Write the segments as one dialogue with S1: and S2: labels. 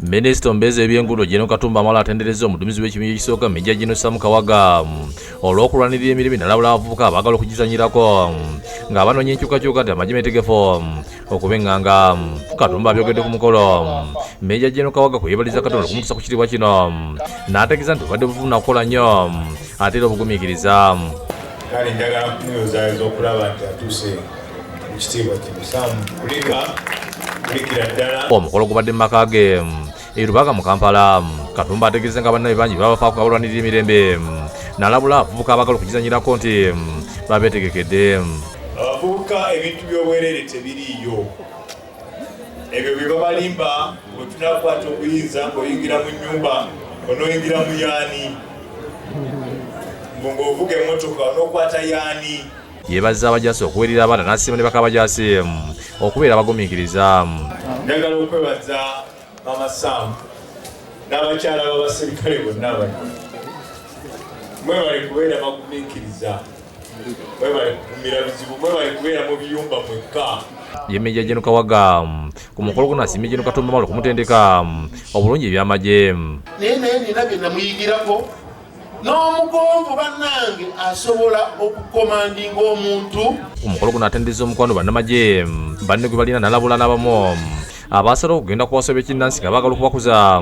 S1: Minister Mbeze ebyenguudo Jeno Katumba amala atendereza omuduumizi w'ekibiina ekisooka Major General Sam Kawaga olw'okulwanirira emirimu n'alabula abavubuka abaagala okugizanyirako ng'abanoonya enkyukakyuka nti amagye meetegefu okubenganga. Katumba abyogedde ku mukolo Major General Kawaga kwe yeebaliza Katonda okumutuusa ku kitiibwa kino n'ategeeza nti obadde bufuna kukola nnyo ate era obugumiikiriza.
S2: Kale njagala kumuyozaayoza okulaba nti atuuse ku kitiibwa kino kulikira ddala.
S1: Omukolo gubadde mu maka ge e Rubaga mu Kampala. Katumba ategeeza nga bannabe bangi babafaako abalwanirira emirembe n'alabula abavubuka abaagala okugizanyirako nti babeetegekedde.
S2: Abavubuka ebintu by'obwereere tebiriiyo. Ebyo bye babalimba bwe tunakwata obuyinza ng'oyingira mu nnyumba onooyingira mu yaani ng'ovuga emmotoka onookwata yaani.
S1: Yeebazza abajaasi okuwerera abaana n'asiima ne bakabajaasi okubeera abagumiikiriza.
S2: Njagala okwebaza Mama Sam n'abakyala b'abaserikale bonna bano. Mwebale kubeera bagumiikiriza, mwebale kukumira bizibu, mwebale kubeera mu biyumba mwekka.
S1: Ye Major General Kawaga ku mukolo guno asiimye General Katumba amala okumutendeka obulungi ebyamagye.
S3: Naye nina bye namuyigirako n'omugonvu bannange asobola okukomandinga omuntu.
S1: Ku mukolo guno atendereza omukwano bannamagye banne gwe balina n'alabula n'abamu abaasala okugenda kuwasoba ekinnansi nga baagala okubakuza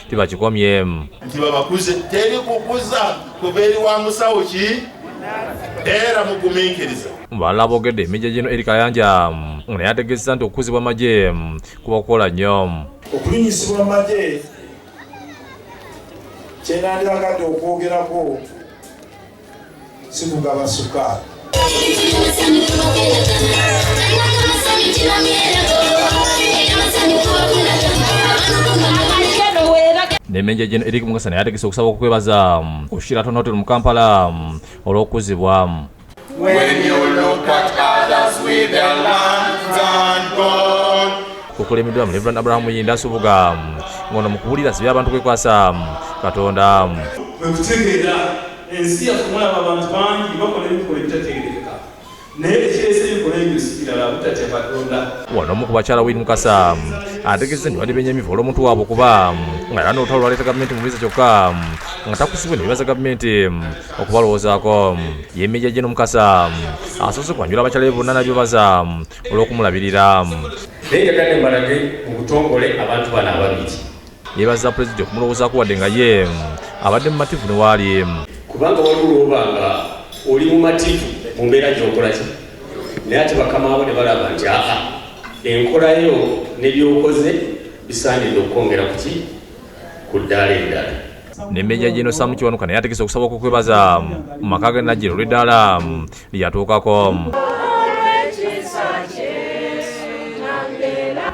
S1: tibakikomye.
S3: Nti babakuze teri kukuza kuva eri wa musawo ki era mugumiikiriza.
S1: Balala boogedde Major General Eric Kayanja naye ategeeza nti okukuzibwa amagye kuba kukola nnyo.
S2: Okulinyisibwa amagye kyenandyagadde okwogerako si kugaba sukaali.
S1: Ne Major General Eric Mugasa naye ategese okusaba okwebaza ku Sheraton Hotel mu Kampala olw'okukuzibwa.
S3: When you look at others with their lands and gold.
S1: Kukulemiddwa mu Reverend Abraham Muyinda asubuga ng'ono mu kuwulira si by'abantu kwekwasa Katonda.
S4: Okutegeera ensi yakumulaba abantu bangi bakola ebikola ebitategerekeka naye ekiresa ebikola ebyo si birala butatya Katonda.
S1: Wano omu ku bakyala Win Mukasa ategeeza nti badde benyamivu olw'omuntu waabwe okuba nga era n'olutalo lwaleeta gavumenti mu buliza kyokka nga takusibwe ne bibaza gavumenti okubalowoozaako. Ye Major General Mukasa asoose kwanjula abakyala be bonna n'abyobaza olw'okumulabirira.
S5: Naye njagala mbalage mu butongole abantu bano ababiri.
S1: Yeebaza Pulezidenti okumulowoozaako wadde nga ye abadde mu mativu ne waali.
S5: Kubanga waliwo obanga oli mu mativu mu mbeera gy'okola ki naye ate bakama abo ne balaba nti enkolayo ne by'okoze bisaanidde okwongera ku ki ku ddaala endala.
S1: Ne Major General Sam Kiwanuka naye ategese okusaba okukwebaza mu maka ge Najjero olw'eddaala lyatuukako.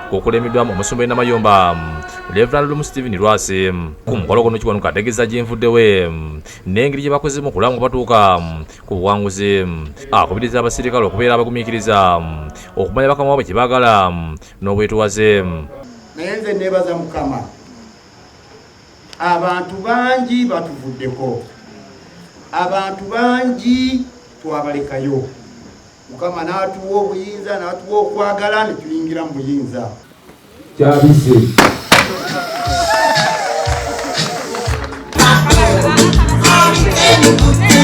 S1: Kukulemiddwamu omusumba Namayomba Reverend Lumu Stephen Lwasi. Ku mukolo guno Kiwanuka ategeeza gy'envuddewe n'engeri gye bakozemu okulaba nga batuuka ku buwanguzi. Akubiriza abasirikale okubeera abagumiikiriza okumanya bakama baabwe kye baagala n'obwetuwaze.
S6: Naye nze neebaza Mukama, abantu bangi batuvuddeko, abantu bangi twabalekayo. Mukama n'atuwa obuyinza n'atuwa okwagala ne tuyingira mu buyinza.
S7: Kyabise.